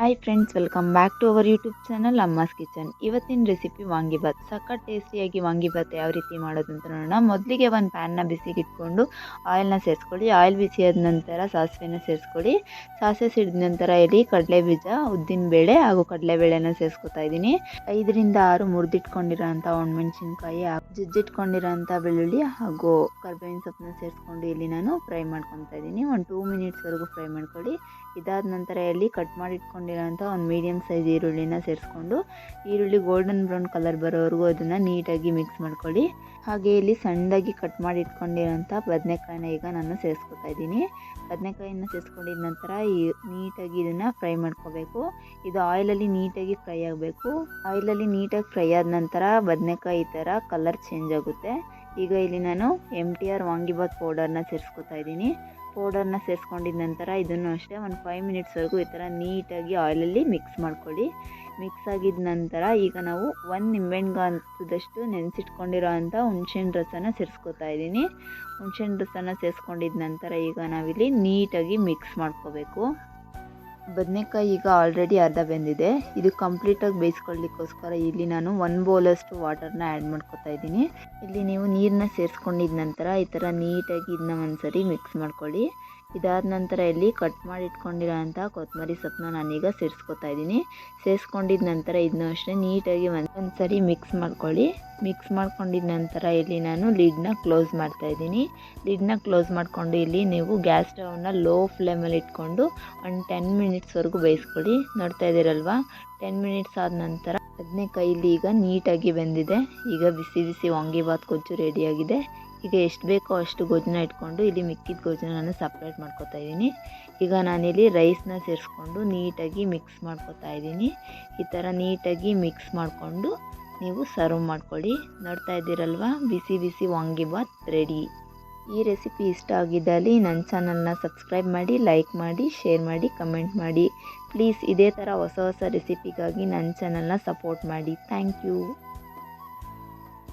Hi friends, welcome back to our YouTube channel Amma's kitchen. ಇವತ್ತಿನ recipe vangibath. ಸಖತ್ ಟೇಸ್ಟಿಯಾಗಿ ವಾಂಗಿಬಾತ್ ಯಾವ ರೀತಿ ಮಾಡೋದು ಅಂತ ನೋಡೋಣ. ಮೊದಲಿಗೆ ಒಂದು ಪ್ಯಾನ್ನ ಬಿಸಿಗೆ ಇಟ್ಕೊಂಡು ಆಯಿಲ್ನ ಸೇರಿಸ್ಕೊಳ್ಳಿ. ಆಯಿಲ್ ಬಿಸಿ ಆದ ನಂತರ ಸಾಸಿವೆನ ಸೇರಿಸ್ಕೊಳ್ಳಿ. ಸಾಸಿವೆ ಸಿಡಿದ ನಂತರ ಇಲ್ಲಿ ಕಡಲೆ ಬೀಜ, ಉದ್ದಿನಬೇಳೆ ಹಾಗೂ ಕಡಲೆಬೇಳೆನ ಸೇರಿಸ್ಕೊತಾ ಇದ್ದೀನಿ. 5ರಿಂದ 6 ಮುರಿದಿಟ್ಕೊಂಡಿರೋಂಥ ಒಣಮೆಣಸಿನ್ಕಾಯಿ, ಜಜ್ಜಿಟ್ಕೊಂಡಿರೋಂಥ ಬೆಳ್ಳುಳ್ಳಿ ಹಾಗೂ ಕರ್ಬೇವಿನ ಸೊಪ್ಪನ್ನ ಸೇರಿಸ್ಕೊಂಡು ಇಲ್ಲಿ ನಾನು ಫ್ರೈ ಮಾಡ್ಕೊತಾ ಇದ್ದೀನಿ. ಒಂದು 2 ಮಿನಿಟ್ಸ್ವರೆಗೂ ಫ್ರೈ ಮಾಡ್ಕೊಳ್ಳಿ. ಇದಾದ ನಂತರ ಇಲ್ಲಿ ಕಟ್ ಮಾಡಿ ಇಟ್ಕೊಂಡಿರೋಂಥ ಒಂದು ಮೀಡಿಯಮ್ ಸೈಜ್ ಈರುಳ್ಳಿನ ಸೇರಿಸ್ಕೊಂಡು ಈರುಳ್ಳಿ ಗೋಲ್ಡನ್ ಬ್ರೌನ್ ಕಲರ್ ಬರೋವರೆಗೂ ಅದನ್ನು ನೀಟಾಗಿ ಮಿಕ್ಸ್ ಮಾಡ್ಕೊಳ್ಳಿ. ಹಾಗೆ ಇಲ್ಲಿ ಸಣ್ಣದಾಗಿ ಕಟ್ ಮಾಡಿ ಇಟ್ಕೊಂಡಿರೋಂಥ ಬದನೆಕಾಯಿನ ಈಗ ನಾನು ಸೇರಿಸ್ಕೊತಾ ಇದ್ದೀನಿ. ಬದನೆಕಾಯಿನ ಸೇರಿಸ್ಕೊಂಡಿದ ನಂತರ ನೀಟಾಗಿ ಇದನ್ನು ಫ್ರೈ ಮಾಡ್ಕೋಬೇಕು. ಇದು ಆಯಿಲಲ್ಲಿ ನೀಟಾಗಿ ಫ್ರೈ ಆಗಬೇಕು. ಆಯಿಲಲ್ಲಿ ನೀಟಾಗಿ ಫ್ರೈ ಆದ ನಂತರ ಬದನೆಕಾಯಿ ಈ ಥರ ಕಲರ್ ಚೇಂಜ್ ಆಗುತ್ತೆ. ಈಗ ಇಲ್ಲಿ ನಾನು MTR ವಾಂಗಿಬಾತ್ ಪೌಡರ್ನ ಸೇರಿಸ್ಕೊತಾ ಇದ್ದೀನಿ. ಪೌಡರ್ನ ಸೇರಿಸ್ಕೊಂಡಿದ ನಂತರ ಇದನ್ನು ಅಷ್ಟೇ ಒಂದು 5 ಮಿನಿಟ್ಸ್ವರೆಗೂ ಈ ಥರ ನೀಟಾಗಿ ಆಯಿಲಲ್ಲಿ ಮಿಕ್ಸ್ ಮಾಡ್ಕೊಳ್ಳಿ. ಮಿಕ್ಸ್ ಆಗಿದ ನಂತರ ಈಗ ನಾವು 1 ನಿಂಬೆಹಣ್ಣು ನೆನೆಸಿಟ್ಕೊಂಡಿರೋ ಅಂಥ ಹುಣಸೆಹಣ್ಣು ರಸನ ಸೇರಿಸ್ಕೊತಾ ಇದ್ದೀನಿ. ಹುಣಸೆಹಣ್ಣು ರಸನ ಸೇರಿಸ್ಕೊಂಡಿದ ನಂತರ ಈಗ ನಾವಿಲ್ಲಿ ನೀಟಾಗಿ ಮಿಕ್ಸ್ ಮಾಡ್ಕೋಬೇಕು. ಬದನೆಕಾಯಿ ಈಗ ಆಲ್ರೆಡಿ ಅರ್ಧ ಬೆಂದಿದೆ. ಇದು ಕಂಪ್ಲೀಟಾಗಿ ಬೇಯಿಸ್ಕೊಳ್ಳಿಕ್ಕೋಸ್ಕರ ಇಲ್ಲಿ ನಾನು 1 ಬೌಲಷ್ಟು ವಾಟರ್ನ ಆ್ಯಡ್ ಮಾಡ್ಕೊತಾ ಇದ್ದೀನಿ. ಇಲ್ಲಿ ನೀವು ನೀರನ್ನ ಸೇರಿಸ್ಕೊಂಡಿದ ನಂತರ ಈ ಥರ ನೀಟಾಗಿ ಇದನ್ನ ಒಂದ್ಸರಿ ಮಿಕ್ಸ್ ಮಾಡ್ಕೊಳ್ಳಿ. ಇದಾದ ನಂತರ ಇಲ್ಲಿ ಕಟ್ ಮಾಡಿ ಇಟ್ಕೊಂಡಿರೋಂಥ ಕೊತ್ತಂಬರಿ ಸೊಪ್ಪನ್ನ ನಾನೀಗ ಸೇರಿಸ್ಕೊತಾ ಇದ್ದೀನಿ. ಸೇರಿಸ್ಕೊಂಡಿದ ನಂತರ ಇದನ್ನ ಅಷ್ಟೇ ನೀಟಾಗಿ ಒಂದ್ಸರಿ ಮಿಕ್ಸ್ ಮಾಡ್ಕೊಳ್ಳಿ. ಮಿಕ್ಸ್ ಮಾಡ್ಕೊಂಡಿದ ನಂತರ ಇಲ್ಲಿ ನಾನು ಲಿಡ್ನ ಕ್ಲೋಸ್ ಮಾಡ್ತಾ ಇದ್ದೀನಿ. ಲಿಡ್ನ ಕ್ಲೋಸ್ ಮಾಡಿಕೊಂಡು ಇಲ್ಲಿ ನೀವು ಗ್ಯಾಸ್ ಸ್ಟವ್ನ ಲೋ ಫ್ಲೇಮಲ್ಲಿ ಇಟ್ಕೊಂಡು ಒಂದು 10 ಮಿನಿಟ್ಸ್ವರೆಗೂ ಬೇಯಿಸ್ಕೊಳ್ಳಿ. ನೋಡ್ತಾ ಇದ್ದೀರಲ್ವಾ, 10 ಮಿನಿಟ್ಸ್ ಆದ ನಂತರ ಬದನೆಕಾಯಿ ಇಲ್ಲಿ ಈಗ ನೀಟಾಗಿ ಬೆಂದಿದೆ. ಈಗ ಬಿಸಿ ಬಿಸಿ ವಾಂಗಿಬಾತ್ ಗೊಜ್ಜು ರೆಡಿಯಾಗಿದೆ. ಈಗ ಎಷ್ಟು ಬೇಕೋ ಅಷ್ಟು ಗೊಜ್ಜನ್ನ ಇಟ್ಕೊಂಡು ಇಲ್ಲಿ ಮಿಕ್ಕಿದ ಗೊಜ್ಜನ್ನ ನಾನು ಸಪ್ರೇಟ್ ಮಾಡ್ಕೊತಾ ಇದ್ದೀನಿ. ಈಗ ನಾನಿಲ್ಲಿ ರೈಸ್ನ ಸೇರಿಸ್ಕೊಂಡು ನೀಟಾಗಿ ಮಿಕ್ಸ್ ಮಾಡ್ಕೊತಾ ಇದ್ದೀನಿ. ಈ ಥರ ನೀಟಾಗಿ ಮಿಕ್ಸ್ ಮಾಡಿಕೊಂಡು ನೀವು ಸರ್ವ್ ಮಾಡ್ಕೊಳ್ಳಿ. ನೋಡ್ತಾ ಇದ್ದೀರಲ್ವಾ, ಬಿಸಿ ಬಿಸಿ ವಾಂಗಿಬಾತ್ ರೆಡಿ. ಈ ರೆಸಿಪಿ ಇಷ್ಟ ಆಗಿದ್ದಲ್ಲಿ ನನ್ನ ಚಾನಲ್ನ ಸಬ್ಸ್ಕ್ರೈಬ್ ಮಾಡಿ, ಲೈಕ್ ಮಾಡಿ, ಶೇರ್ ಮಾಡಿ, ಕಮೆಂಟ್ ಮಾಡಿ. ಪ್ಲೀಸ್ ಇದೇ ಥರ ಹೊಸ ಹೊಸ ರೆಸಿಪಿಗಾಗಿ ನನ್ನ ಚಾನಲ್ನ ಸಪೋರ್ಟ್ ಮಾಡಿ. Thank you.